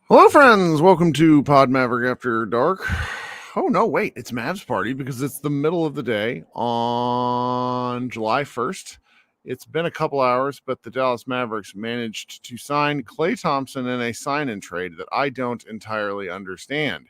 Hello, friends. Welcome to Pod Maverick After Dark. Oh, no, wait. It's Mavs Party because it's the middle of the day on July 1st. It's been a couple hours, but the Dallas Mavericks managed to sign Klay Thompson in a sign-in trade that I don't entirely understand.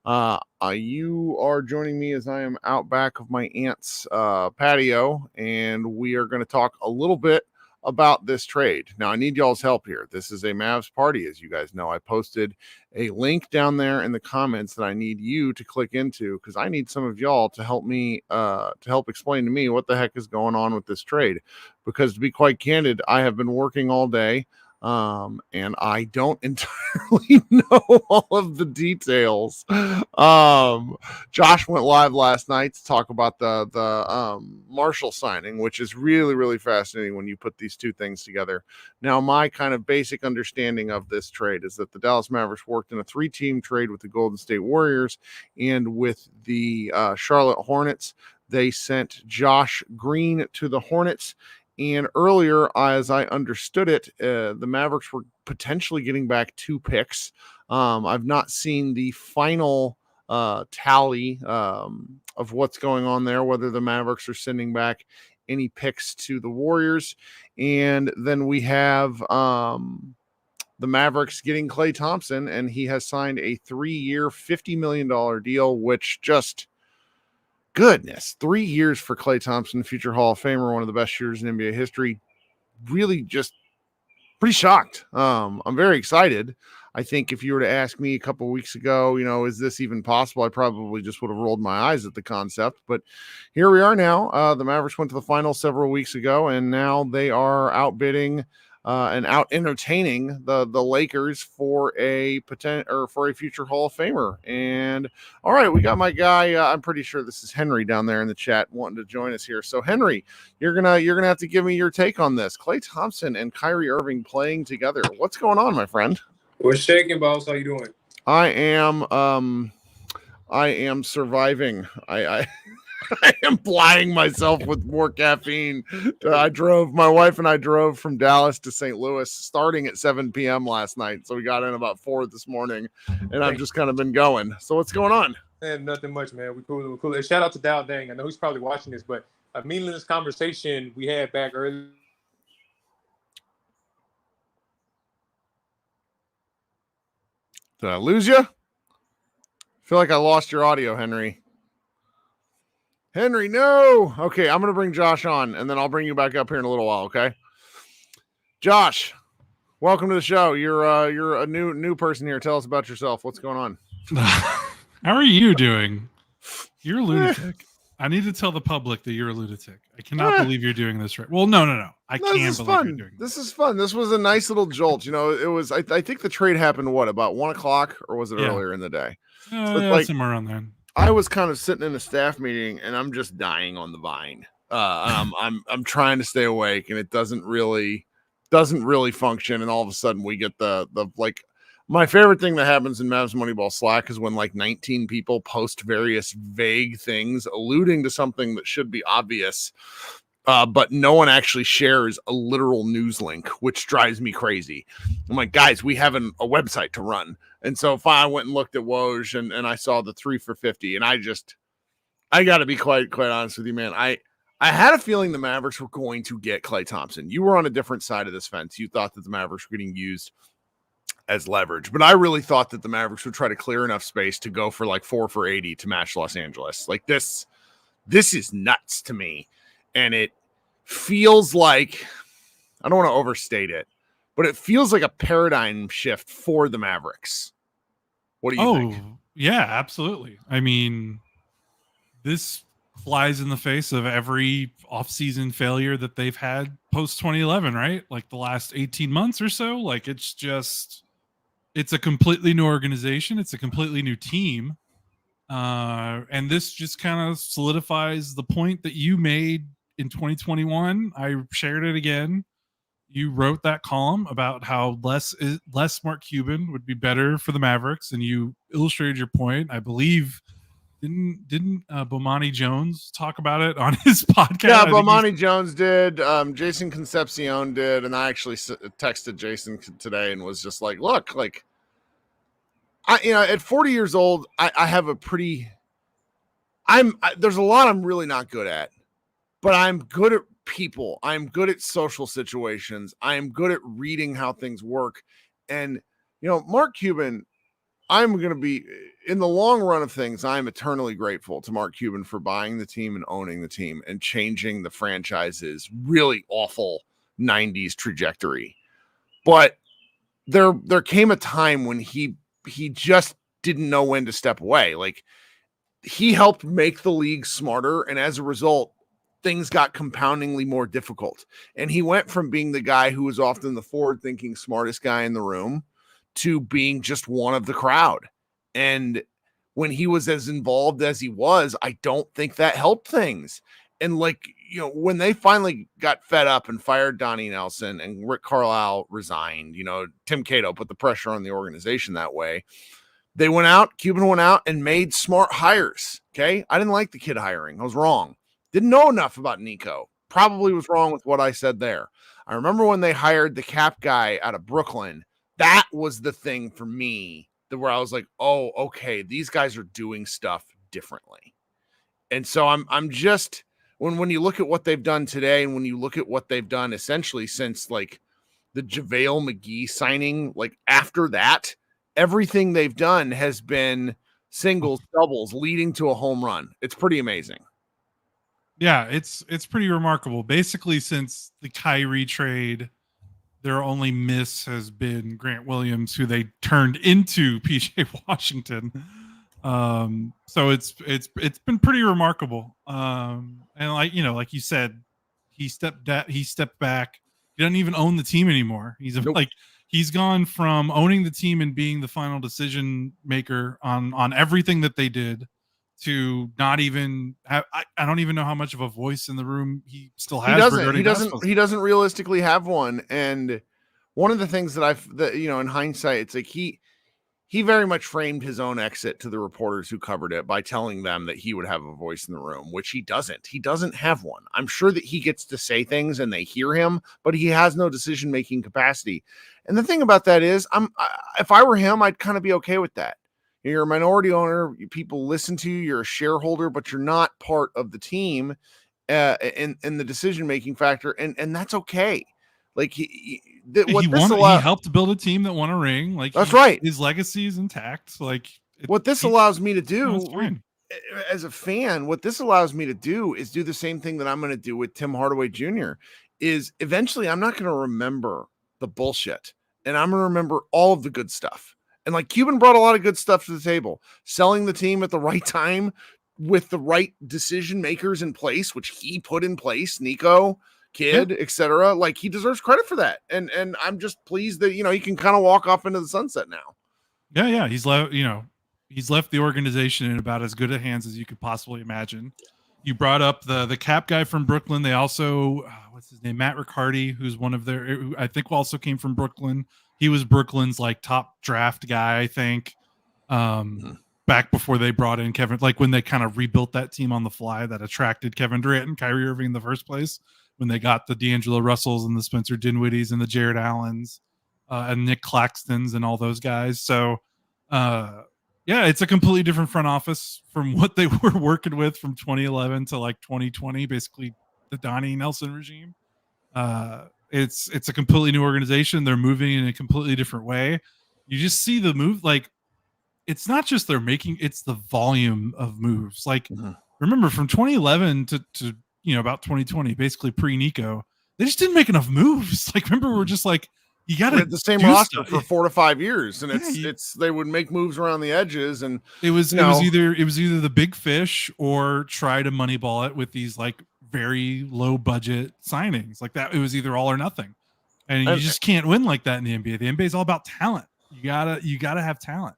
You are joining me as I am out back of my aunt's patio, and we are going to talk a little bit about this trade. Now, I need y'all's help here. This is a Mavs party, as you guys know. I posted a link down there in the comments that I need you to click into because I need some of y'all to help me to help explain to me what the heck is going on with this trade. Because to be quite candid, I have been working all day and I don't entirely know all of the details. Josh went live last night to talk about the Marshall signing, which is really, really fascinating when you put these two things together. Now, my kind of basic understanding of this trade is that the Dallas Mavericks worked in a 3-team trade with the Golden State Warriors and with the Charlotte Hornets. They sent Josh Green to the Hornets. And earlier, as I understood it, the Mavericks were potentially getting back 2 picks. I've not seen the final tally of what's going on there, whether the Mavericks are sending back any picks to the Warriors. And then we have the Mavericks getting Klay Thompson, and he has signed a 3-year, $50 million deal, which just... goodness, 3 years for Klay Thompson, future Hall of Famer, one of the best shooters in NBA history. Really just pretty shocked. I'm very excited. I think if you were to ask me a couple of weeks ago, is this even possible? I probably just would have rolled my eyes at the concept. But here we are now. The Mavericks went to the finals several weeks ago, and now they are outbidding and out entertaining the Lakers for a future Hall of Famer. And all right, we got my guy. I'm pretty sure this is Henry down there in the chat wanting to join us here. So Henry, you're gonna have to give me your take on this. Klay Thompson and Kyrie Irving playing together. What's going on, my friend? What's shaking, boss? How you doing? I am surviving. I am plying myself with more caffeine. My wife and I drove from Dallas to St. Louis starting at 7 p.m. last night. So we got in about 4 this morning, and I've just kind of been going. So what's going on? Man, nothing much, man. We're cool. And shout out to Dow Dang. I know he's probably watching this, but a meaningless conversation we had back early. Did I lose you? I feel like I lost your audio, Henry. Henry, no. Okay, I'm going to bring Josh on, and then I'll bring you back up here in a little while, okay? Josh, welcome to the show. You're a new person here. Tell us about yourself. What's going on? How are you doing? You're a lunatic. I need to tell the public that you're a lunatic. I cannot believe you're doing this right. Well, no. I can't believe fun. You're doing this. This is fun. This was a nice little jolt. It was, I think the trade happened, about 1 o'clock, or was it earlier in the day? Somewhere around there. I was kind of sitting in a staff meeting and I'm just dying on the vine. I'm trying to stay awake and it doesn't really function. And all of a sudden we get the my favorite thing that happens in Mavs Moneyball Slack is when 19 people post various vague things alluding to something that should be obvious. But no one actually shares a literal news link, which drives me crazy. I'm like, guys, we have a website to run. And so I went and looked at Woj and I saw the 3 for 50. And I got to be quite honest with you, man. I had a feeling the Mavericks were going to get Klay Thompson. You were on a different side of this fence. You thought that the Mavericks were getting used as leverage. But I really thought that the Mavericks would try to clear enough space to go for 4 for 80 to match Los Angeles. This is nuts to me. And it feels like, I don't want to overstate it, but it feels like a paradigm shift for the Mavericks. What do you think? Yeah, absolutely. I mean, this flies in the face of every offseason failure that they've had post 2011, right? Like the last 18 months or so. Like it's a completely new organization. It's a completely new team. And this just kind of solidifies the point that you made in 2021. I shared it again. You wrote that column about how less Mark Cuban would be better for the Mavericks, and you illustrated your point. I believe didn't Bomani Jones talk about it on his podcast? Yeah, Bomani Jones did. Jason Concepcion did, and I actually texted Jason today and was just like, "Look, like, at 40 years old, I have a pretty. There's a lot I'm really not good at, but I'm good at people. I'm good at social situations. I'm good at reading how things work, and Mark Cuban." I'm going to be, in the long run of things, I'm eternally grateful to Mark Cuban for buying the team and owning the team and changing the franchise's really awful 90s trajectory. But there came a time when he just didn't know when to step away. Like, he helped make the league smarter, and as a result, things got compoundingly more difficult. And he went from being the guy who was often the forward-thinking, smartest guy in the room to being just one of the crowd. And when he was as involved as he was, I don't think that helped things. And when they finally got fed up and fired Donnie Nelson and Rick Carlisle resigned, Tim Cato put the pressure on the organization that way. Cuban went out and made smart hires. Okay. I didn't like the kid hiring. I was wrong. Didn't know enough about Nico. Probably was wrong with what I said there. I remember when they hired the cap guy out of Brooklyn. That was the thing for me where I was like, oh, okay, these guys are doing stuff differently. And so I'm just, when you look at what they've done today, and when you look at what they've done essentially since like the JaVale McGee signing, like after that, everything they've done has been singles, doubles, leading to a home run. It's pretty amazing. Yeah, it's pretty remarkable. Basically, since the Kyrie trade, their only miss has been Grant Williams, who they turned into PJ Washington. So it's been pretty remarkable. And like you said, he stepped back. He doesn't even own the team anymore. He's gone from owning the team and being the final decision maker on everything that they did to not even have. I don't even know how much of a voice in the room he still has. He doesn't realistically have one. And one of the things that in hindsight, it's like he very much framed his own exit to the reporters who covered it by telling them that he would have a voice in the room, which he doesn't. He doesn't have one. I'm sure that he gets to say things and they hear him, but he has no decision-making capacity. And the thing about that is, if I were him, I'd kind of be okay with that. You're a minority owner. People listen to you. You're a shareholder, but you're not part of the team in the decision-making factor. And that's okay. Like he helped build a team that won a ring. Like that's right. His legacy is intact. Like what this allows me to do as a fan, what this allows me to do is do the same thing that I'm going to do with Tim Hardaway Jr. is eventually I'm not going to remember the bullshit, and I'm going to remember all of the good stuff. And like Cuban brought a lot of good stuff to the table, selling the team at the right time with the right decision makers in place, which he put in place, Nico, Kid, etc. Like he deserves credit for that. And I'm just pleased that, he can kind of walk off into the sunset now. Yeah. He's left the organization in about as good a hands as you could possibly imagine. You brought up the cap guy from Brooklyn. They also, what's his name? Matt Riccardi, who's one of their, I think also came from Brooklyn. He was Brooklyn's like top draft guy, I think. Back before they brought in Kevin, like when they kind of rebuilt that team on the fly that attracted Kevin Durant and Kyrie Irving in the first place, when they got the D'Angelo Russells and the Spencer Dinwiddies and the Jared Allens and Nick Claxtons and all those guys. So, it's a completely different front office from what they were working with from 2011 to like 2020, basically the Donnie Nelson regime. It's a completely new organization. They're moving in a completely different way. You just see the move. Like, it's not just it's the volume of moves. Like, remember from 2011 to about 2020, basically pre-Nico, they just didn't make enough moves. Like, remember, we're just like, you got We to had the same roster for 4 to 5 years, and they would make moves around the edges, and it was either the big fish or try to moneyball it with these like very low budget signings like that. It was either all or nothing, and you just can't win like that in the NBA. The NBA is all about talent. You gotta have talent.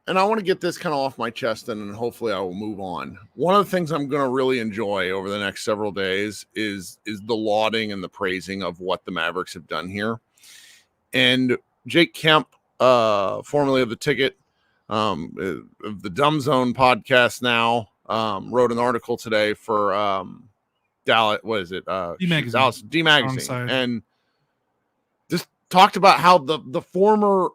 And I want to get this kind of off my chest, and hopefully I will move on. One of the things I'm going to really enjoy over the next several days is the lauding and the praising of what the Mavericks have done here. And Jake Kemp, formerly of The Ticket, of the Dumb Zone podcast now, wrote an article today for Dallas. What is it? Dallas D Magazine, and just talked about how the former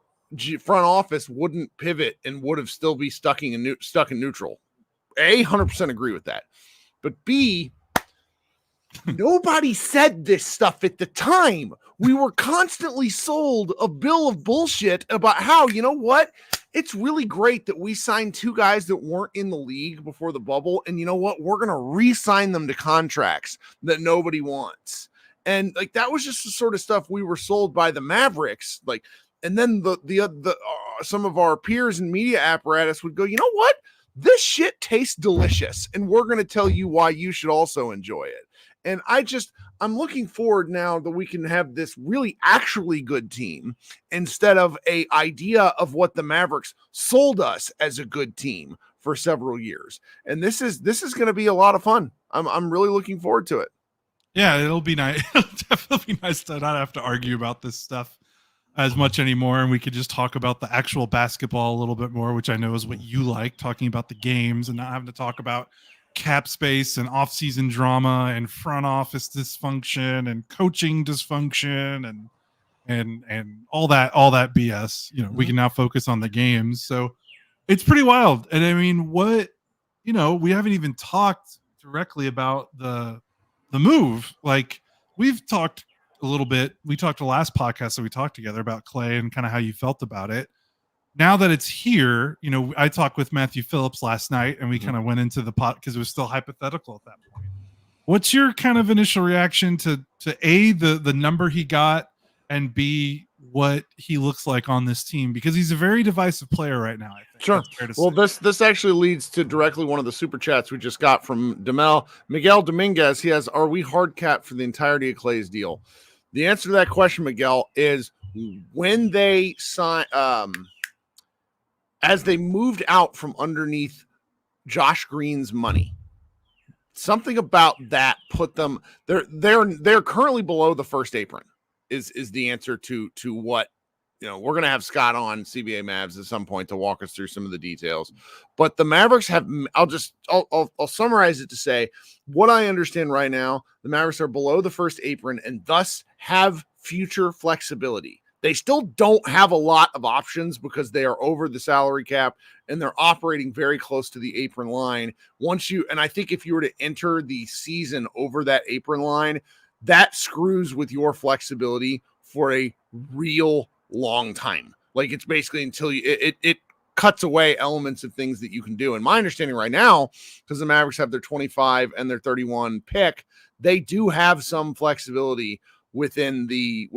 front office wouldn't pivot and would have still be stuck in neutral. A, 100% agree with that. But B, nobody said this stuff at the time. We were constantly sold a bill of bullshit about how, you know what? It's really great that we signed 2 guys that weren't in the league before the bubble. And you know what? We're going to re-sign them to contracts that nobody wants. And like, that was just the sort of stuff we were sold by the Mavericks. Like, and then the some of our peers in media apparatus would go, you know what? This shit tastes delicious, and we're going to tell you why you should also enjoy it. And I'm looking forward now that we can have this really actually good team instead of a idea of what the Mavericks sold us as a good team for several years. And this is going to be a lot of fun. I'm really looking forward to it. Yeah, it'll be nice. It'll definitely be nice to not have to argue about this stuff as much anymore, and we could just talk about the actual basketball a little bit more, which I know is what you like, talking about the games and not having to talk about cap space and off-season drama and front office dysfunction and coaching dysfunction and all that BS. You know, we can now focus on the games. So it's pretty wild. And I mean, we haven't even talked directly about the move. Like, we've talked a little bit. We talked the last podcast that we talked together about Klay and kind of how you felt about it. Now that it's here, I talked with Matthew Phillips last night, and we kind of went into the pot because it was still hypothetical at that point. What's your kind of initial reaction to A, the number he got, and B, what he looks like on this team? Because he's a very divisive player right now, I think. Sure. Well, this actually leads to directly one of the super chats we just got from Miguel Dominguez. He has, are we hard cap for the entirety of Klay's deal? The answer to that question, Miguel, is when they sign, as they moved out from underneath Josh Green's money, something about that put them. They're currently below the first apron. Is the answer to what we're going to have Scott on CBA Mavs at some point to walk us through some of the details. But the Mavericks have. I'll summarize it to say what I understand right now. The Mavericks are below the first apron and thus have future flexibility. They still don't have a lot of options because they are over the salary cap and they're operating very close to the apron line. And I think if you were to enter the season over that apron line, that screws with your flexibility for a real long time. Like, it's basically until it cuts away elements of things that you can do. And my understanding right now, because the Mavericks have their 25 and their 31 pick, they do have some flexibility within the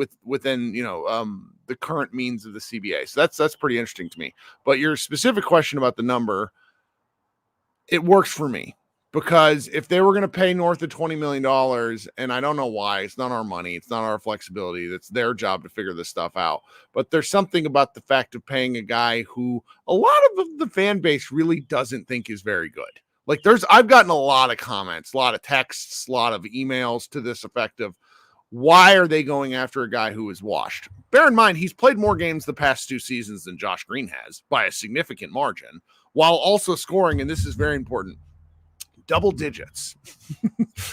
current means of the CBA. So that's pretty interesting to me. But your specific question about the number, it works for me, because if they were going to pay north of $20 million, and I don't know why, it's not our money, it's not our flexibility, it's their job to figure this stuff out. But there's something about the fact of paying a guy who a lot of the fan base really doesn't think is very good. Like, I've gotten a lot of comments, a lot of texts, a lot of emails to this effect of, why are they going after a guy who is washed? Bear in mind, he's played more games the past 2 seasons than Josh Green has by a significant margin, while also scoring, and this is very important, double digits.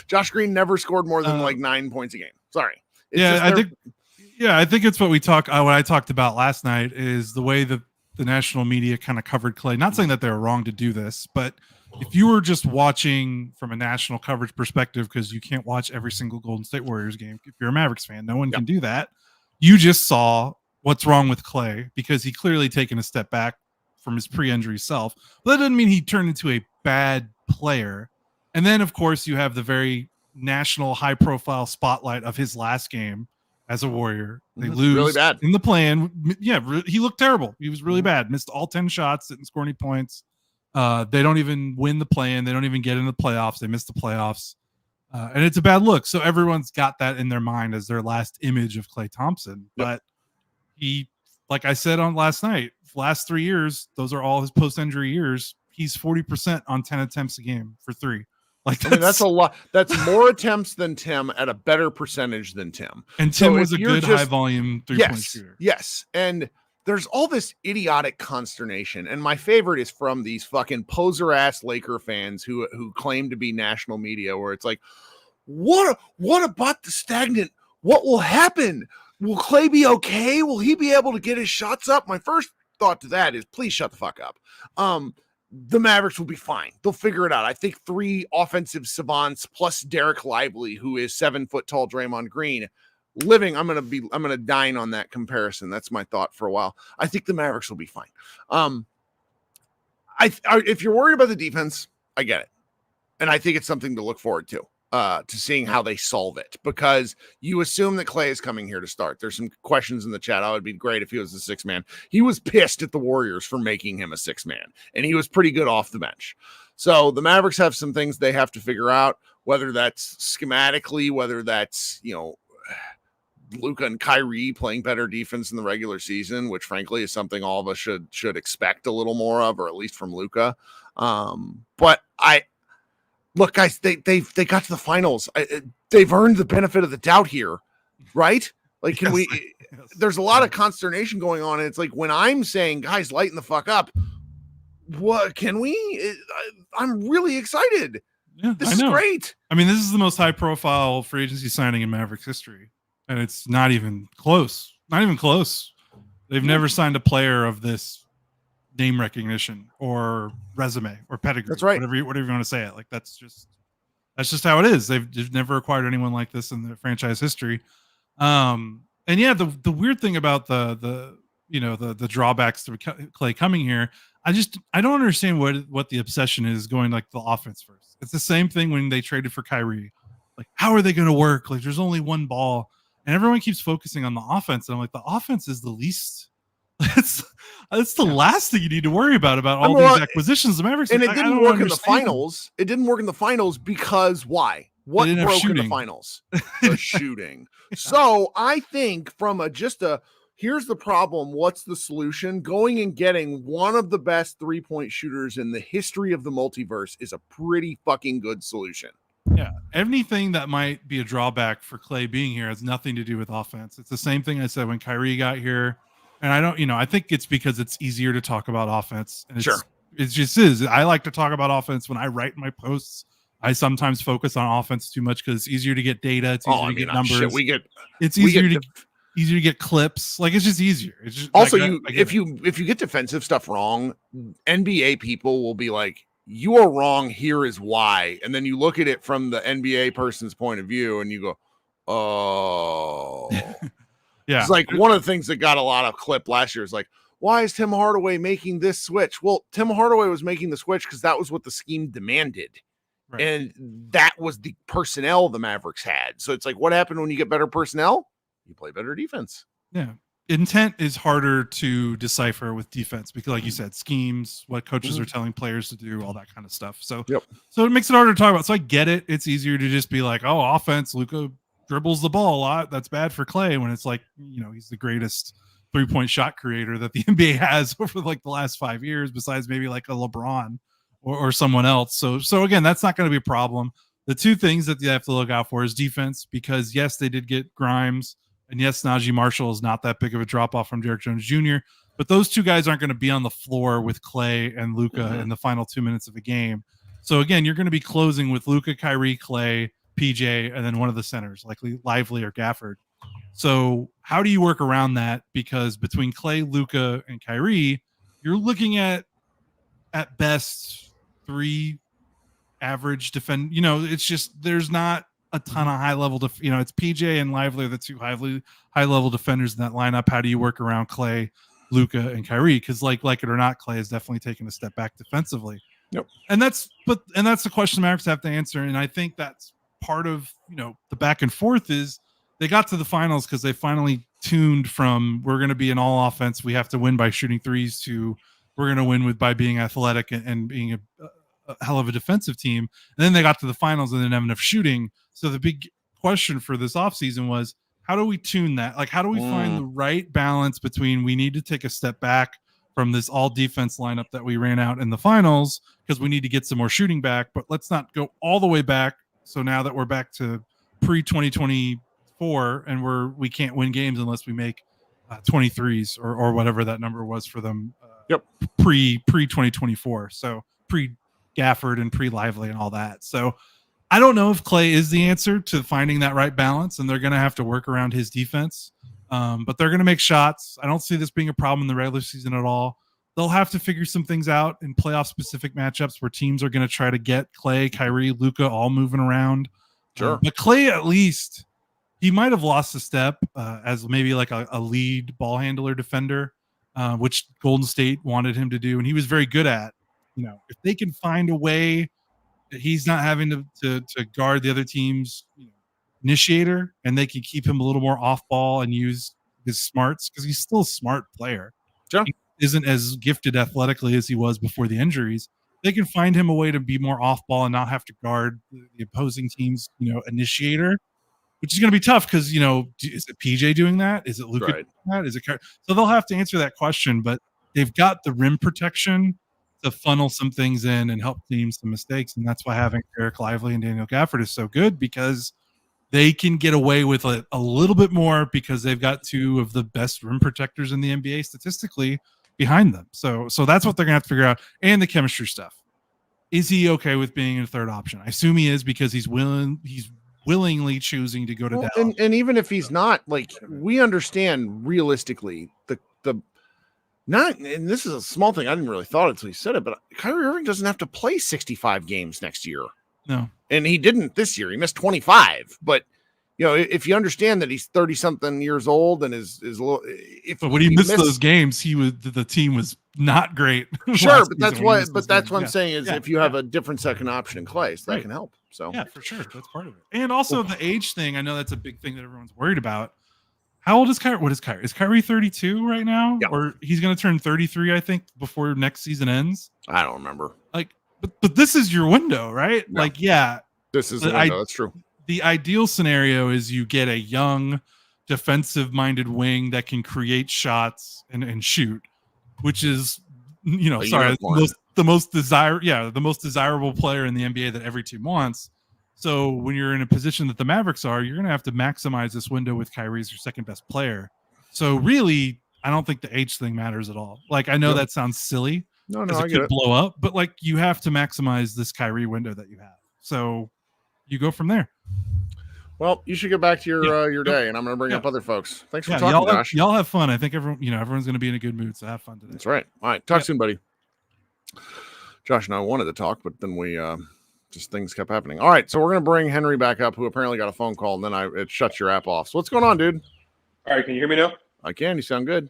Josh Green never scored more than 9 points a game. Sorry. I think it's what what I talked about last night is the way that the national media kind of covered Klay. Not saying that they were wrong to do this, but if you were just watching from a national coverage perspective, because you can't watch every single Golden State Warriors game if you're a Mavericks fan, no one can do that. You just saw what's wrong with Klay, because he clearly taken a step back from his pre-injury self. But that doesn't mean he turned into a bad player. And then, of course, you have the very national high-profile spotlight of his last game, as a Warrior. They Mhm. lose Really bad. in the play-in. Yeah, he looked terrible. He was really bad. Missed all 10 shots, didn't score any points. They don't even win the play-in. They don't even get in the playoffs. They miss the playoffs. And it's a bad look. So everyone's got that in their mind as their last image of Klay Thompson. Yep. But he, like I said on last night, last 3 years, those are all his post-injury years. He's 40% on 10 attempts a game for three. Like that's a lot. That's more attempts than Tim at a better percentage than Tim. And Tim was a good high volume 3-point shooter. Yes. And there's all this idiotic consternation. And my favorite is from these fucking poser ass Laker fans who claim to be national media, where it's like, what about the stagnant? What will happen? Will Klay be okay? Will he be able to get his shots up? My first thought to that is, please shut the fuck up. The Mavericks will be fine. They'll figure it out. I think 3 offensive savants plus Derek Lively, who is 7 foot tall Draymond Green, living. I'm gonna dine on that comparison. That's my thought for a while. I think the Mavericks will be fine. If you're worried about the defense, I get it, and I think it's something to look forward to seeing how they solve it, because you assume that Klay is coming here to start. There's some questions in the chat. Oh, it'd be great if he was a 6-man. He was pissed at the Warriors for making him a 6-man, and he was pretty good off the bench. So the Mavericks have some things they have to figure out, whether that's schematically, whether that's, Luka and Kyrie playing better defense in the regular season, which frankly is something all of us should expect a little more of, or at least from Luka. But look, guys, they got to the finals. They've earned the benefit of the doubt here, right? Like, can we? Yes. There's a lot of consternation going on, and it's like, when I'm saying, guys, lighten the fuck up. What can we? I'm really excited. Yeah, this is great. I mean, this is the most high-profile free agency signing in Mavericks history, and it's not even close. Not even close. They've never signed a player of this name recognition or resume or pedigree. That's right. Whatever you want to say it. Like, that's just how it is. They've never acquired anyone like this in the franchise history. And yeah, the weird thing about the drawbacks to Klay coming here, I don't understand what the obsession is going like the offense first. It's the same thing when they traded for Kyrie. Like, how are they going to work? Like, there's only one ball, and everyone keeps focusing on the offense. And I'm like, the offense is the least. It's the last thing you need to worry about all these acquisitions. The Mavericks, and it didn't work in the finals. It didn't work in the finals because why? What broke in the finals? The shooting. Yeah. So I think here's the problem. What's the solution? Going and getting one of the best 3-point shooters in the history of the multiverse is a pretty fucking good solution. Yeah. Anything that might be a drawback for Klay being here has nothing to do with offense. It's the same thing I said when Kyrie got here. And I think it's because it's easier to talk about offense. And it just is. I like to talk about offense when I write my posts. I sometimes focus on offense too much because it's easier to get data. It's easier to get numbers. It's easier to get clips. Like, it's just easier. It's just also, if you get defensive stuff wrong, NBA people will be like, you are wrong. Here is why. And then you look at it from the NBA person's point of view and you go, oh. Yeah. It's like one of the things that got a lot of clip last year is like, why is Tim Hardaway making this switch? Well, Tim Hardaway was making the switch because that was what the scheme demanded. Right. And that was the personnel the Mavericks had. So it's like, what happened when you get better personnel? You play better defense. Yeah. Intent is harder to decipher with defense because, like you said, schemes, what coaches are telling players to do, all that kind of stuff. So, so it makes it harder to talk about. So I get it. It's easier to just be like, oh, offense, Luka dribbles the ball a lot. That's bad for Klay, when it's like, he's the greatest 3-point shot creator that the NBA has over like the last 5 years, besides maybe like a LeBron or someone else. So again, that's not going to be a problem. The two things that you have to look out for is defense, because yes, they did get Grimes, and yes, Najee Marshall is not that big of a drop off from Derrick Jones Jr., but those two guys aren't going to be on the floor with Klay and Luka in the final 2 minutes of a game. So again, you're going to be closing with Luka, Kyrie, Klay, PJ, and then one of the centers, likely Lively or Gafford. So how do you work around that? Because between Klay, Luka, and Kyrie, you're looking at best 3 average defend. It's just, there's not a ton of high level. It's PJ and Lively are the 2 high level defenders in that lineup. How do you work around Klay, Luka, and Kyrie? Because like it or not, Klay is definitely taking a step back defensively. Yep. And that's the question the Mavericks have to answer. And I think that's part of the back and forth is they got to the finals because they finally tuned from we're going to be an all offense, we have to win by shooting threes, to we're going to win by being athletic and being a hell of a defensive team. And then they got to the finals and didn't have enough shooting. So the big question for this offseason was, how do we tune that? Like, how do we find the right balance between we need to take a step back from this all defense lineup that we ran out in the finals because we need to get some more shooting back, but let's not go all the way back. So now that we're back to pre-2024 and we can't win games unless we make 23s or whatever that number was for them. Pre-2024. So pre-Gafford and pre-Lively and all that. So I don't know if Klay is the answer to finding that right balance, and they're going to have to work around his defense. But they're going to make shots. I don't see this being a problem in the regular season at all. They'll have to figure some things out in playoff-specific matchups where teams are going to try to get Klay, Kyrie, Luka all moving around. Sure. But Klay, at least, he might have lost a step as maybe like a lead ball handler defender, which Golden State wanted him to do, and he was very good at. If they can find a way that he's not having to guard the other team's initiator, and they can keep him a little more off ball and use his smarts, because he's still a smart player. Sure. He isn't as gifted athletically as he was before the injuries. They can find him a way to be more off ball and not have to guard the opposing team's initiator, which is going to be tough because is it PJ doing that? Is it Luka doing that? Is it so they'll have to answer that question, but they've got the rim protection to funnel some things in and help teams some mistakes, and that's why having Eric Lively and Daniel Gafford is so good, because they can get away with a little bit more because they've got two of the best rim protectors in the NBA statistically behind them. So that's what they're gonna have to figure out. And the chemistry stuff. Is he okay with being a third option? I assume he is, because he's willingly choosing to go to Dallas. And even if he's not, like, we understand realistically and this is a small thing, I didn't really thought until he said it, but Kyrie Irving doesn't have to play 65 games next year. No. And he didn't this year. He missed 25. But if you understand that he's 30-something years old and is a little, but when he missed those games, the team was not great. Sure, but that's what I'm saying is if you have a different second option in Klay, so that can help. So yeah, for sure, that's part of it. And also the age thing. I know that's a big thing that everyone's worried about. How old is Kyrie? What is Kyrie? Is Kyrie 32 right now? Yeah. Or he's going to turn 33, I think, before next season ends? I don't remember. But this is your window, right? Yeah. This is the window. That's true. The ideal scenario is you get a young, defensive-minded wing that can create shots and shoot, which is, the most desirable player in the NBA that every team wants. So when you're in a position that the Mavericks are, you're going to have to maximize this window with Kyrie as your second best player. So really, I don't think the age thing matters at all. I know that sounds silly. No, it could blow up, but you have to maximize this Kyrie window that you have. So you go from there. Well, you should get back to your day, and I'm going to bring up other folks. Thanks for talking, Josh. Y'all have fun. I think everyone's going to be in a good mood, so have fun today. That's right. All right, talk soon, buddy. Josh and I wanted to talk, but then we just things kept happening. All right, so we're going to bring Henry back up, who apparently got a phone call, and then it shuts your app off. So what's going on, dude? All right, can you hear me now? I can. You sound good.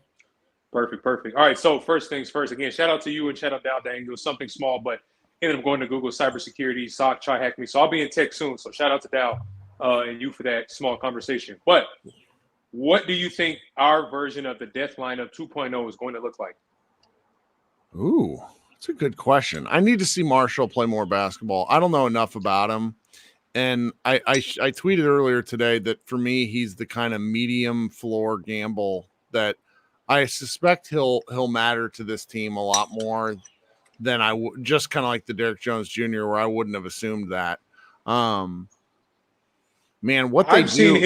Perfect. All right, so first things first. Again, shout out to you and shout out to Dow Dang. It was something small, but ended up going to Google cybersecurity, SOC, try hack me. So I'll be in tech soon. So shout out to Dow and you for that small conversation. But what do you think our version of the Death Lineup 2.0 is going to look like? Ooh, that's a good question. I need to see Marshall play more basketball. I don't know enough about him. And I tweeted earlier today that for me, he's the kind of medium floor gamble that I suspect he'll matter to this team a lot more than I would, just kind of like the Derrick Jones Jr., where I wouldn't have assumed that. Man, what I've seen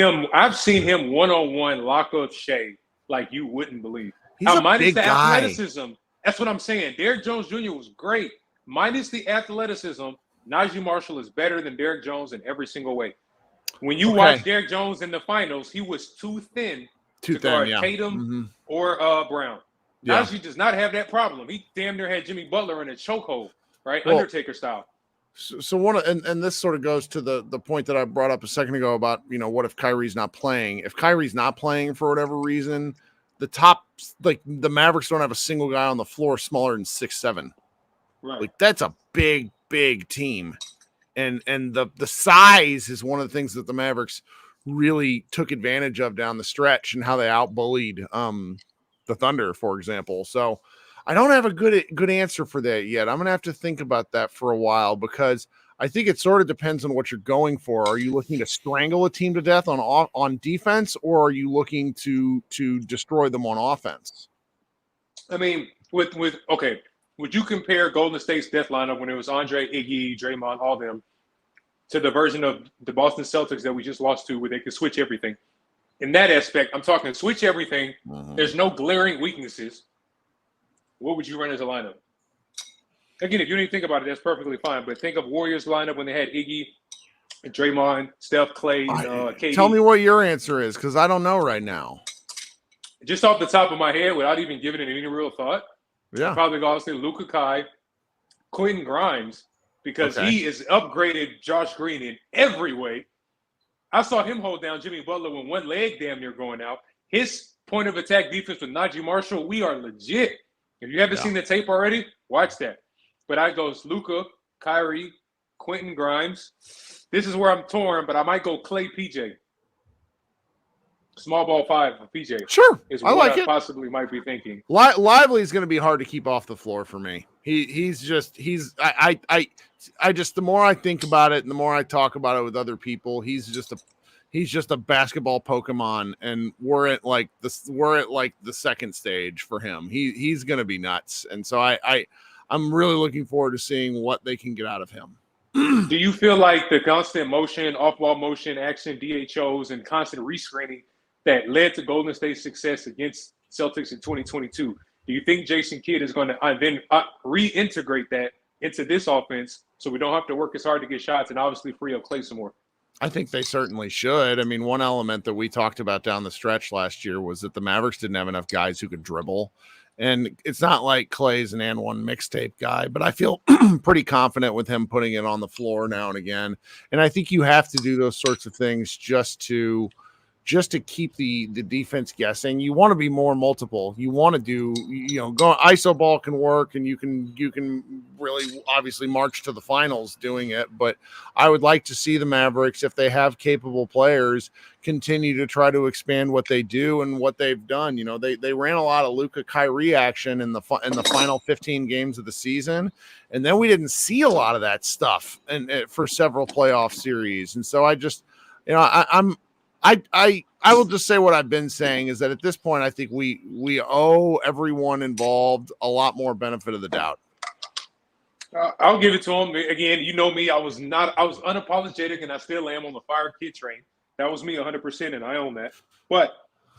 him one-on-one lock up Shea like you wouldn't believe. He's a minus big the guy. Athleticism. That's what I'm saying. Derrick Jones Jr. was great. Minus the athleticism, Najee Marshall is better than Derrick Jones in every single way. When you watch Derrick Jones in the finals, he was too thin to guard Tatum or Brown. Yeah. Najee does not have that problem. He damn near had Jimmy Butler in a chokehold, right? Well, Undertaker style. So and this sort of goes to the point that I brought up a second ago about, what if Kyrie's not playing? If Kyrie's not playing for whatever reason, the Mavericks don't have a single guy on the floor smaller than 6'7". Right. That's a big team. And the size is one of the things that the Mavericks really took advantage of down the stretch and how they outbullied the Thunder, for example. So I don't have a good answer for that yet. I'm going to have to think about that for a while because I think it sort of depends on what you're going for. Are you looking to strangle a team to death on defense, or are you looking to destroy them on offense? I mean, would you compare Golden State's death lineup when it was Andre, Iggy, Draymond, all them, to the version of the Boston Celtics that we just lost to, where they could switch everything? In that aspect, I'm talking switch everything. Mm-hmm. There's no glaring weaknesses. What would you run as a lineup? Again, if you didn't think about it, that's perfectly fine. But think of Warriors lineup when they had Iggy, Draymond, Steph, Klay, KD. Tell me what your answer is, because I don't know right now. Just off the top of my head, without even giving it any real thought, yeah, I'd probably go say Luka Kai, Quentin Grimes, because he is upgraded Josh Green in every way. I saw him hold down Jimmy Butler with one leg damn near going out. His point of attack defense with Najee Marshall, we are legit. If you haven't seen the tape already, watch that. But I goes Luka, Kyrie, Quentin Grimes. This is where I'm torn, but I might go Klay PJ. Small ball 5 for PJ. Sure. Is I what like I it. possibly might be thinking. Lively is going to be hard to keep off the floor for me. I just the more I think about it and the more I talk about it with other people, he's just a basketball Pokemon, and we're at like the second stage for him. He's going to be nuts, and so I'm really looking forward to seeing what they can get out of him. Do you feel like the constant motion, off-ball motion, action, DHOs, and constant rescreening that led to Golden State's success against Celtics in 2022, do you think Jason Kidd is going to then reintegrate that into this offense so we don't have to work as hard to get shots and obviously free up Klay some more? I think they certainly should. I mean, one element that we talked about down the stretch last year was that the Mavericks didn't have enough guys who could dribble. And it's not like Klay's an and one mixtape guy, but I feel pretty confident with him putting it on the floor now and again. And I think you have to do those sorts of things just to keep the defense guessing. You want to be more multiple. You want to do, go ISO ball can work, and you can really obviously march to the finals doing it. But I would like to see the Mavericks, if they have capable players, continue to try to expand what they do and what they've done. They ran a lot of Luka Kyrie action in the final 15 games of the season, and then we didn't see a lot of that stuff for several playoff series. And so I just, I will just say what I've been saying is that at this point, I think we owe everyone involved a lot more benefit of the doubt. I'll give it to him. Again, you know me. I was unapologetic, and I still am on the Fire Kid train. That was me 100%, and I own that. But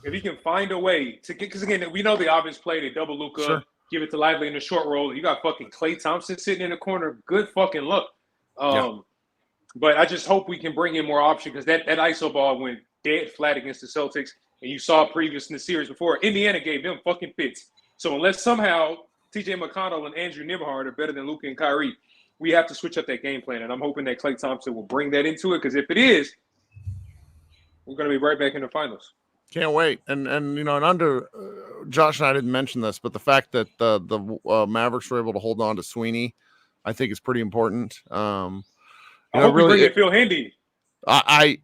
if he can find a way to get, because again, we know the obvious play, they double Luka, sure, give it to Lively in the short roll. You got fucking Klay Thompson sitting in the corner. Good fucking look. But I just hope we can bring in more option, because that ISO ball went dead flat against the Celtics, and you saw previous in the series before, Indiana gave them fucking fits. So unless somehow TJ McConnell and Andrew Nembhard are better than Luka and Kyrie, we have to switch up that game plan, and I'm hoping that Klay Thompson will bring that into it, because if it is, we're going to be right back in the finals. Can't wait. And Josh and I didn't mention this, but the fact that the Mavericks were able to hold on to Sweeney, I think is pretty important. I hope we bring in Phil Hendy. I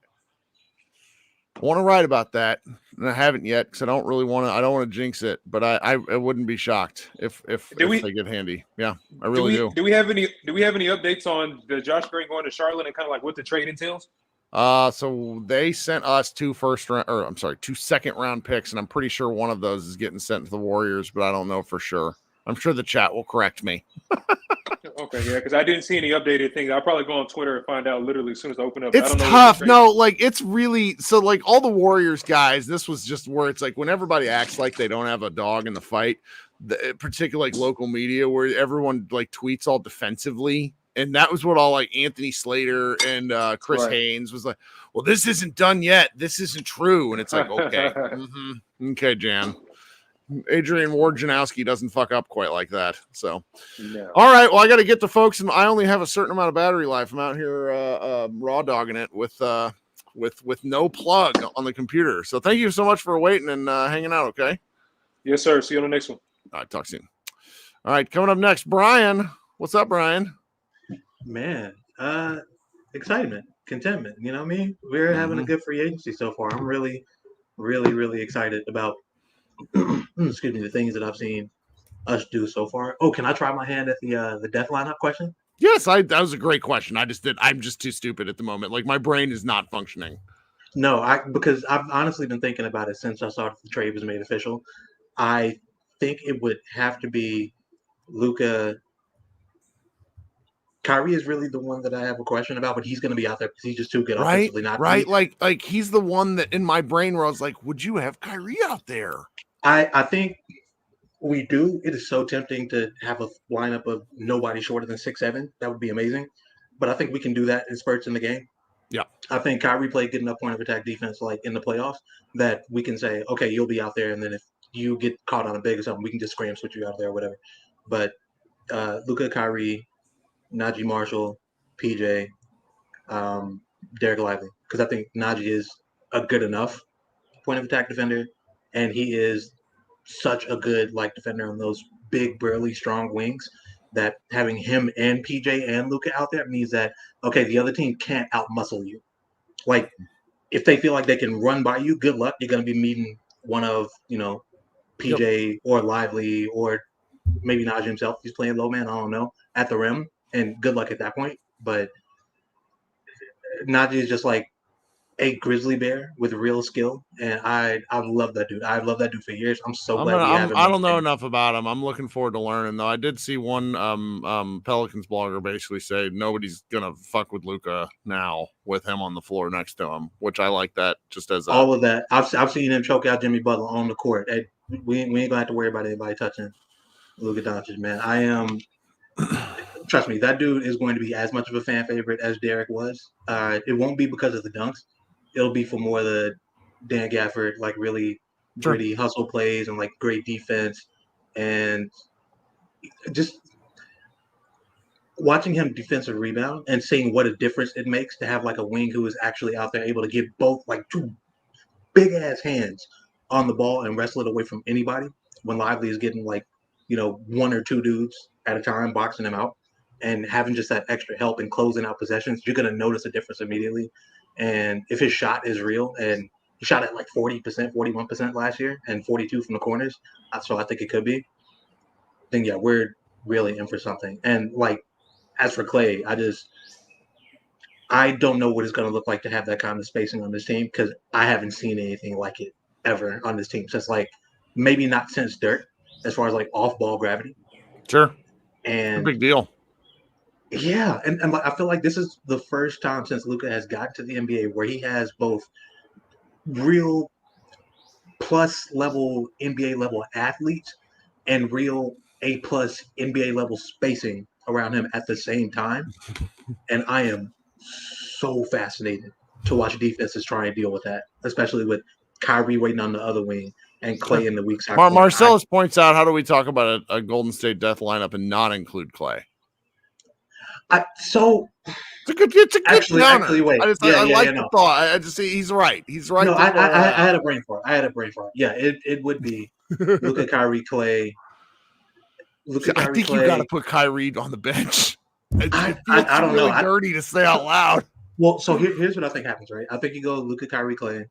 want to write about that, and I haven't yet, because I don't want to jinx it, but I wouldn't be shocked if they get Handy. Yeah, I really do. Do we have any updates on the Josh Green going to Charlotte and kind of like what the trade entails? So they sent us two second round picks, and I'm pretty sure one of those is getting sent to the Warriors, but I don't know for sure. I'm sure the chat will correct me. Okay, yeah, because I didn't see any updated things. I'll probably go on Twitter and find out literally as soon as I open up. It's tough. No, like it's really so. Like all the Warriors guys, this was just where it's like when everybody acts like they don't have a dog in the fight, particularly like local media, where everyone like tweets all defensively, and that was what all like Anthony Slater and Chris Haynes was like. Well, this isn't done yet. This isn't true, and it's like okay, okay, Jan. Adrian Wojnarowski doesn't fuck up quite like that. So, no. All right. Well, I got to get to folks, and I only have a certain amount of battery life. I'm out here raw dogging it with no plug on the computer. So, thank you so much for waiting and hanging out. Okay. Yes, sir. See you on the next one. All right. Talk soon. All right. Coming up next, Brian. What's up, Brian? Man, excitement. contentment. You know what I mean? We're having a good free agency so far. I'm really, really, really excited about excuse me, the things that I've seen us do so far. Oh, can I try my hand at the death lineup question? Yes, that was a great question. I'm just too stupid at the moment. Like my brain is not functioning. No, because I've honestly been thinking about it since I saw the trade was made official. I think it would have to be Luka. Kyrie is really the one that I have a question about, but he's going to be out there because he's just too good offensively. Right. Like he's the one that in my brain where I was like, would you have Kyrie out there? I think we do. It is so tempting to have a lineup of nobody shorter than 6'7". That would be amazing. But I think we can do that in spurts in the game. Yeah. I think Kyrie played good enough point of attack defense like in the playoffs that we can say, okay, you'll be out there, and then if you get caught on a big or something, we can just scram switch you out there or whatever. But Luka, Kyrie, Najee Marshall, PJ, Derek Lively, because I think Najee is a good enough point of attack defender, and he is such a good defender on those big, burly, strong wings that having him and PJ and Luka out there means that, okay, the other team can't outmuscle you. Like, if they feel like they can run by you, good luck. You're going to be meeting one of, PJ or Lively or maybe Najee himself. He's playing low man, I don't know, at the rim, and good luck at that point. But Najee is just like a grizzly bear with real skill, and I love that dude. I've loved that dude for years. I'm so glad we have him. I don't know enough about him. I'm looking forward to learning though. I did see one Pelicans blogger basically say nobody's gonna fuck with Luka now with him on the floor next to him, which I like that just as all of that. I've seen him choke out Jimmy Butler on the court. We ain't gonna have to worry about anybody touching Luka Doncic, man. I am. Trust me, that dude is going to be as much of a fan favorite as Derek was. It won't be because of the dunks. It'll be for more of the Dan Gafford, really gritty hustle plays and great defense, and just watching him defensive rebound and seeing what a difference it makes to have a wing who is actually out there able to get both two big ass hands on the ball and wrestle it away from anybody when Lively is getting one or two dudes at a time boxing him out, and having just that extra help in closing out possessions, you're going to notice a difference immediately. And if his shot is real, and he shot at 40%, 41% last year and 42 from the corners, so I think it could be, then yeah, we're really in for something. And as for Klay, I don't know what it's going to look like to have that kind of spacing on this team, because I haven't seen anything like it ever on this team since maybe not since Dirk, as far as off ball gravity. Sure. And big deal. Yeah, and I feel like this is the first time since Luka has gotten to the NBA where he has both real plus level NBA level athletes and real A plus NBA level spacing around him at the same time. And I am so fascinated to watch defenses try and deal with that, especially with Kyrie waiting on the other wing and Klay in the weak side. Marcellus points out, how do we talk about a Golden State death lineup and not include Klay? It's a good actually, wait. I like the thought. I just see he's right. He's right. No, I had a brain for it. Yeah, it would be Luka, Kyrie, Klay. I think you got to put Kyrie on the bench. I don't really know. Dirty to say out loud. Well, so here's what I think happens, right? I think you go Luka, Kyrie, Klay.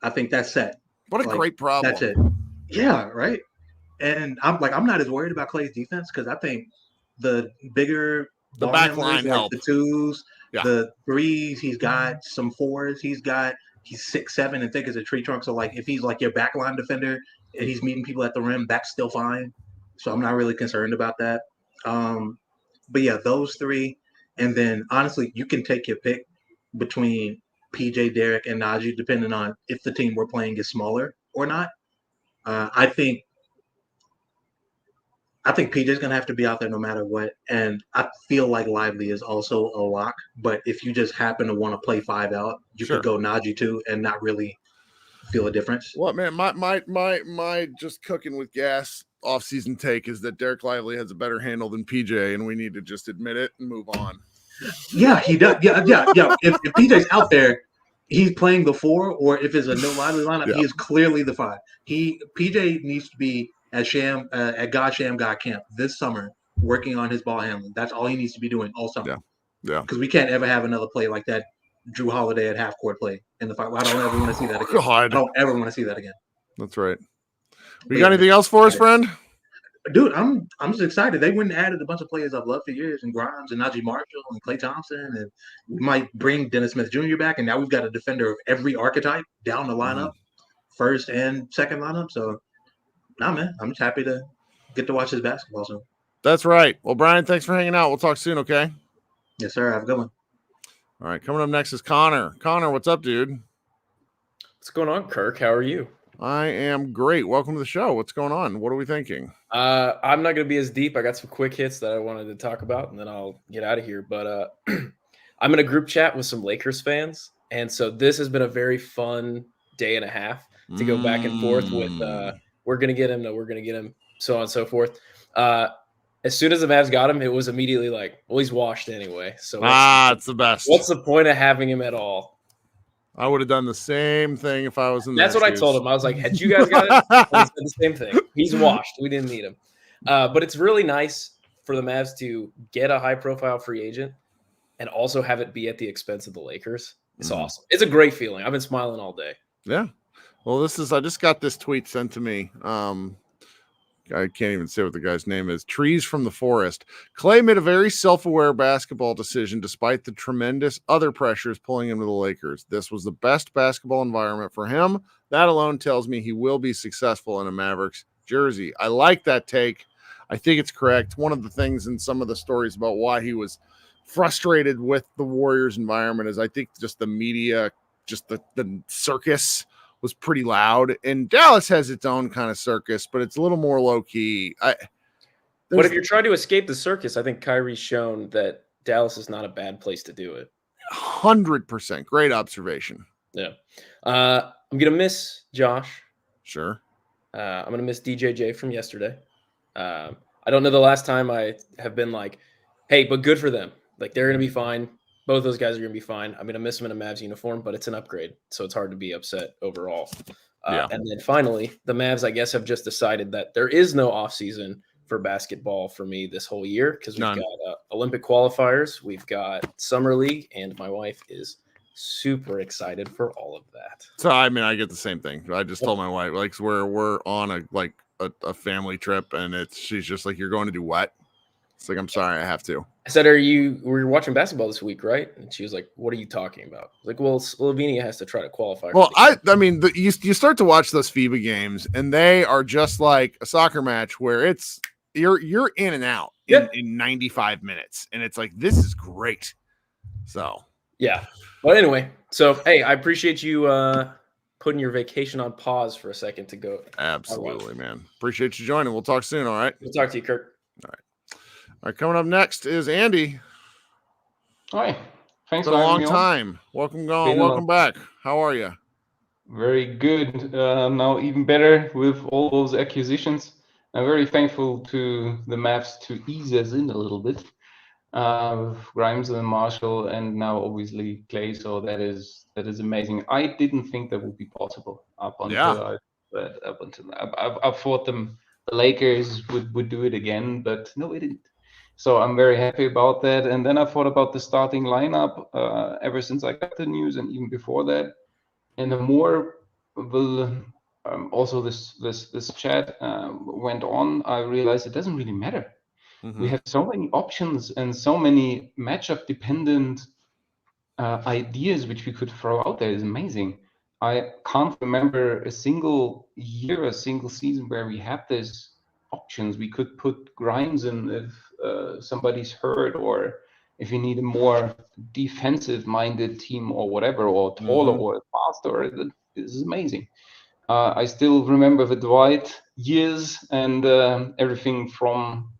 I think that's set. What a great problem. That's it. Yeah, right. And I'm not as worried about Klay's defense, because I think the bigger the back line help, the twos, the threes, he's got some fours, he's 6'7" and thick as a tree trunk. So if he's your back line defender and he's meeting people at the rim, that's still fine. So I'm not really concerned about that. But yeah, those three, and then honestly, you can take your pick between PJ, Derek, and Najee, depending on if the team we're playing is smaller or not. I think PJ's going to have to be out there no matter what. And I feel like Lively is also a lock. But if you just happen to want to play 5 out, you could go Najee too and not really feel a difference. Well, man, my just cooking with gas offseason take is that Derek Lively has a better handle than PJ, and we need to just admit it and move on. Yeah, he does. Yeah. If PJ's out there, he's playing the 4, or if it's a no Lively lineup, he is clearly the 5. PJ needs to be at God Camp this summer, working on his ball handling. That's all he needs to be doing all summer. Yeah. Because we can't ever have another play like that Drew Holiday at half court play in the fight. I don't ever want to see that again. God. I don't ever want to see that again. That's right. But You got anything else for us, friend? Dude, I'm just excited. They went and added a bunch of players I've loved for years, and Grimes and Najee Marshall and Klay Thompson, and we might bring Dennis Smith Jr. back. And now we've got a defender of every archetype down the lineup, first and second lineup. So, nah, man, I'm just happy to get to watch this basketball soon. That's right. Well, Brian, thanks for hanging out. We'll talk soon, okay? Yes, sir. Have a good one. All right, coming up next is Connor. Connor, what's up, dude? What's going on, Kirk? How are you? I am great. Welcome to the show. What's going on? What are we thinking? I'm not going to be as deep. I got some quick hits that I wanted to talk about, and then I'll get out of here. But I'm in a group chat with some Lakers fans, and so this has been a very fun day and a half to go back and forth with we're going to get him, no, we're going to get him, so on and so forth. As soon as the Mavs got him, it was immediately like, well, he's washed anyway. So it's the best. What's the point of having him at all? I would have done the same thing if I was in. That's what I told him. I was like, had you guys got it? I said the same thing. He's washed. We didn't need him. But it's really nice for the Mavs to get a high-profile free agent and also have it be at the expense of the Lakers. It's awesome. It's a great feeling. I've been smiling all day. Yeah. Well, I just got this tweet sent to me. I can't even say what the guy's name is. Trees from the Forest. Klay made a very self-aware basketball decision despite the tremendous other pressures pulling him to the Lakers. This was the best basketball environment for him. That alone tells me he will be successful in a Mavericks jersey. I like that take. I think it's correct. One of the things in some of the stories about why he was frustrated with the Warriors environment is I think just the media, just the circus was pretty loud, and Dallas has its own kind of circus, but it's a little more low key. But if you're trying to escape the circus, I think Kyrie's shown that Dallas is not a bad place to do it. 100%. Great observation. Yeah. I'm going to miss Josh. Sure. I'm going to miss DJJ from yesterday. I don't know the last time I have been like, hey, but good for them. Like, they're going to be fine. Both those guys are going to be fine. I'm going to miss them in a Mavs uniform, but it's an upgrade, so it's hard to be upset overall. And then finally, the Mavs, I guess, have just decided that there is no offseason for basketball for me this whole year because we've got Olympic qualifiers, we've got Summer League, and my wife is super excited for all of that. So, I mean, I get the same thing. I just told my wife, like, we're on a family trip, and she's just like, you're going to do what? It's like, I'm sorry, I have to. I said, we're watching basketball this week, right? And she was like, what are you talking about? I was like, well, Slovenia has to try to qualify. Well, I mean, you start to watch those FIBA games, and they are just like a soccer match where it's you're in and out in 95 minutes, and it's like, this is great. So yeah. But anyway, so hey, I appreciate you putting your vacation on pause for a second to go. Absolutely, man. Appreciate you joining. We'll talk soon. All right. We'll talk to you, Kirk. All right, coming up next is Andy. Hi, thanks for for a having me long time. Welcome back. How are you? Very good. Now even better with all those acquisitions. I'm very thankful to the Mavs to ease us in a little bit with Grimes and Marshall, and now obviously Klay. So that is amazing. I didn't think that would be possible up until I thought the Lakers would do it again, but no, it didn't. So I'm very happy about that. And then I thought about the starting lineup ever since I got the news, and even before that. And the more also this chat went on, I realized it doesn't really matter. Mm-hmm. We have so many options and so many matchup dependent ideas which we could throw out there. Is amazing. I can't remember a single year, a single season where we had these options. We could put Grimes in if somebody's hurt, or if you need a more defensive-minded team or whatever, or taller or faster. This is amazing. I still remember the Dwight years and everything from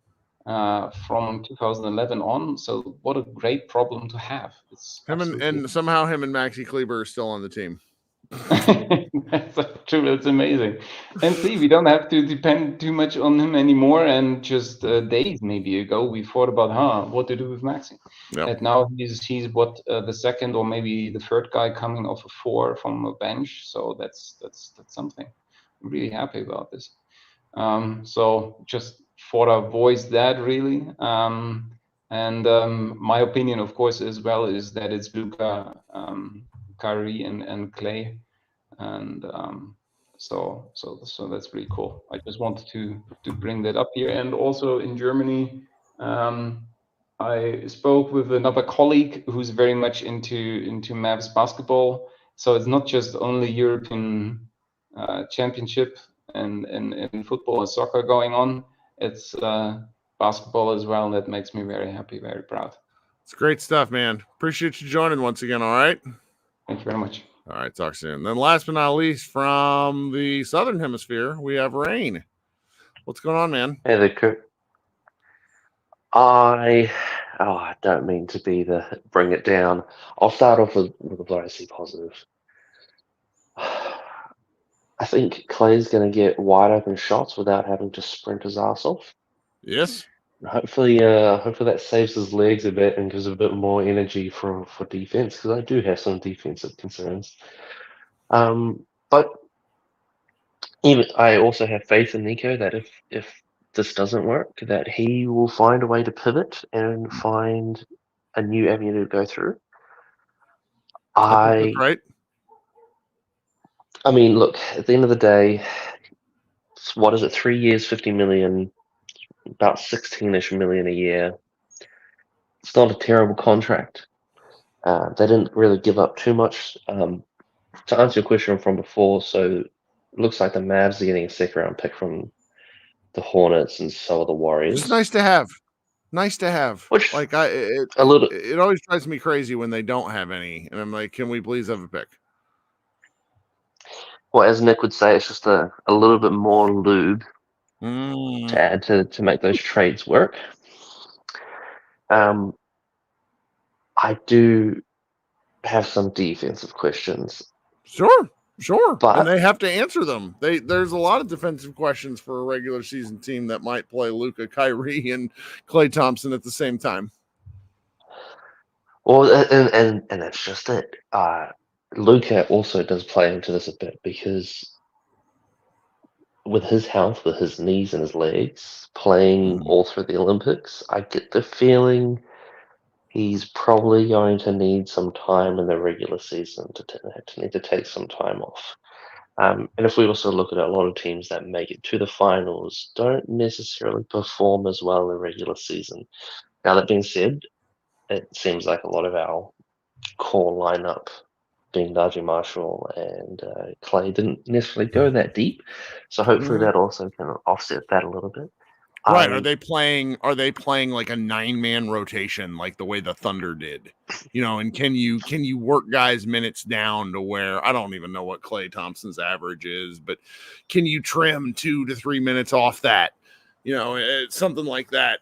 2011 on. So what a great problem to have. It's and somehow him and Maxi Kleber are still on the team. That's true. That's amazing. And see, we don't have to depend too much on him anymore. And just days maybe ago, we thought about what to do with Maxi. Yep. And now he's what the second or maybe the third guy coming off a 4 from a bench. So that's something. I'm really happy about this. So just thought I voiced that really. And my opinion, of course, as well, is that it's Luka, Kyrie, and Klay, and so that's pretty cool. I just wanted to bring that up here. And also in Germany, I spoke with another colleague who's very much into Mavs basketball. So it's not just only European championship and football and soccer going on. It's basketball as well. That makes me very happy, very proud. It's great stuff, man. Appreciate you joining once again. All right. Thank you very much. All right. Talk soon. Then last but not least, from the Southern Hemisphere, we have Rain. What's going on, man? Hey there, Kirk. I don't mean to be the bring it down. I'll start off with what I see positive. I think Clay's going to get wide open shots without having to sprint his ass off. Yes. Hopefully that saves his legs a bit and gives a bit more energy for defense, because I do have some defensive concerns. But even I also have faith in Nico that if this doesn't work, that he will find a way to pivot and find a new avenue to go through. That's right. I mean, look, at the end of the day, what is it? 3 years, 50 million, about 16-ish million a year. It's not a terrible contract. They didn't really give up too much. To answer your question from before, so it looks like the Mavs are getting a second-round pick from the Hornets, and so are the Warriors. It's nice to have. Nice to have. Which like it always drives me crazy when they don't have any, and I'm like, can we please have a pick? Well, as Nick would say, it's just a little bit more lube to add to make those trades work. I do have some defensive questions. Sure. But, and they have to answer them. There's a lot of defensive questions for a regular season team that might play Luka, Kyrie, and Klay Thompson at the same time. Well, and that's just it. Luka also does play into this a bit, because with his health, with his knees and his legs, playing all through the Olympics, I get the feeling he's probably going to need some time in the regular season to need to take some time off. And if we also look at a lot of teams that make it to the finals, don't necessarily perform as well in the regular season. Now, that being said, it seems like a lot of our core lineup, being Najee Marshall and Klay, didn't necessarily go that deep. So hopefully that also can offset that a little bit. Right. Are they playing like a 9-man rotation like the way the Thunder did? And can you work guys' minutes down to where, I don't even know what Klay Thompson's average is, but can you trim 2 to 3 minutes off that? Something like that.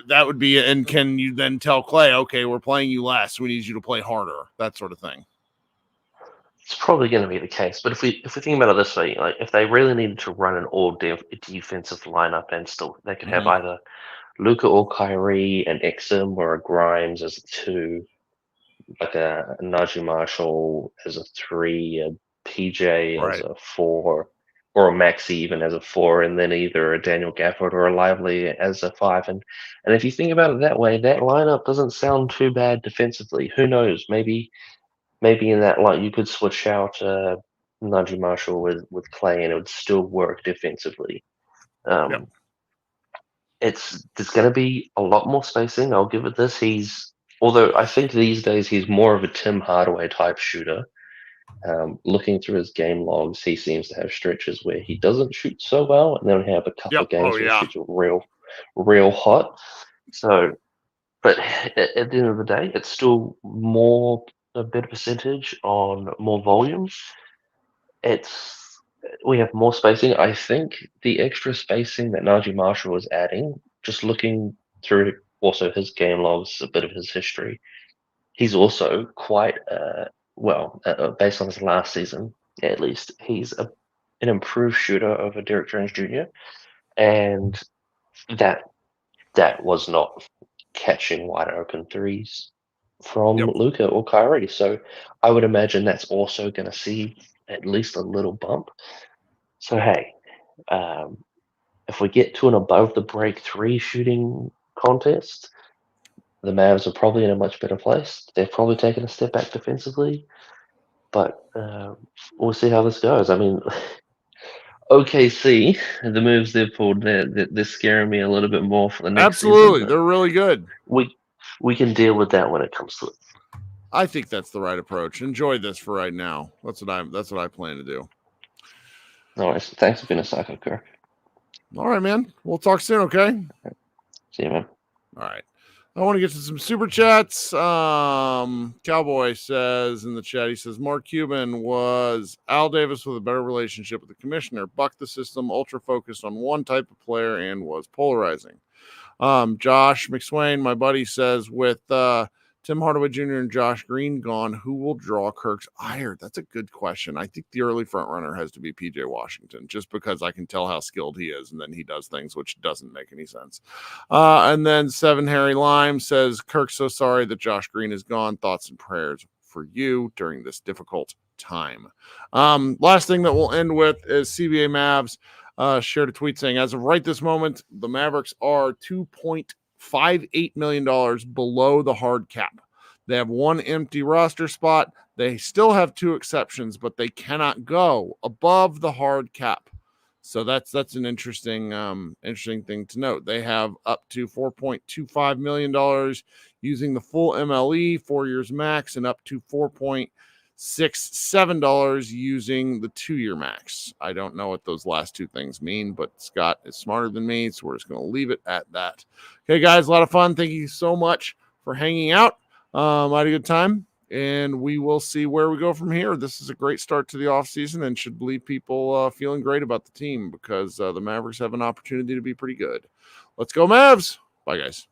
That would be, and can you then tell Klay, okay, we're playing you less, we need you to play harder, that sort of thing. It's probably going to be the case, but if we think about it this way, like if they really needed to run an all defensive lineup, and still they could have either Luka or Kyrie, an Exum or a Grimes as a 2, like a Najee Marshall as a 3, a PJ as a 4, or a Maxi even as a 4, and then either a Daniel Gafford or a Lively as a 5. And if you think about it that way, that lineup doesn't sound too bad defensively. Who knows? Maybe in that line you could switch out Najee Marshall with Klay, and it would still work defensively. There's going to be a lot more spacing. I'll give it this. Although I think these days he's more of a Tim Hardaway type shooter. Looking through his game logs, he seems to have stretches where he doesn't shoot so well, and then have a couple of games where he shoots real hot. So, but at the end of the day, it's still a better percentage on more volume. We have more spacing. I think the extra spacing that Najee Marshall is adding, just looking through also his game logs, a bit of his history, he's also quite based on his last season at least, he's an improved shooter over Derrick Jones Jr. And that was not catching wide open threes from Luka or Kyrie. So I would imagine that's also going to see at least a little bump. So, hey, if we get to an above the break 3 shooting contest, the Mavs are probably in a much better place. They've probably taken a step back defensively, but we'll see how this goes. I mean, OKC, the moves they've pulled, they're scaring me a little bit more for the next Absolutely, season. they're really good. We can deal with that when it comes to it. I think that's the right approach. Enjoy this for right now. That's what I plan to do. All right, thanks for being a psycho, Kirk. All right, man. We'll talk soon, okay? See you, man. All right. I want to get to some super chats. Cowboy says in the chat, he says, Mark Cuban was Al Davis with a better relationship with the commissioner, bucked the system, ultra focused on one type of player, and was polarizing. Josh McSwain, my buddy, says, with Tim Hardaway Jr. and Josh Green gone, who will draw Kirk's ire? That's a good question. I think the early front runner has to be PJ Washington, just because I can tell how skilled he is, and then he does things which doesn't make any sense. And then Seven Harry Lime says, Kirk's so sorry that Josh Green is gone. Thoughts and prayers for you during this difficult time. Last thing that we'll end with is CBA Mavs shared a tweet saying, as of right this moment, the Mavericks are $2.58 million below the hard cap. They have one empty roster spot. They still have two exceptions, but they cannot go above the hard cap. So that's an interesting thing to note. They have up to $4.25 million using the full MLE, 4 years max, and up to $4.67 using the 2-year max. I don't know what those last two things mean, but Scott is smarter than me, so we're just going to leave it at that. Okay, guys, a lot of fun. Thank you so much for hanging out. I had a good time, and we will see where we go from here. This is a great start to the offseason and should leave people feeling great about the team, because the Mavericks have an opportunity to be pretty good. Let's go, Mavs. Bye, guys.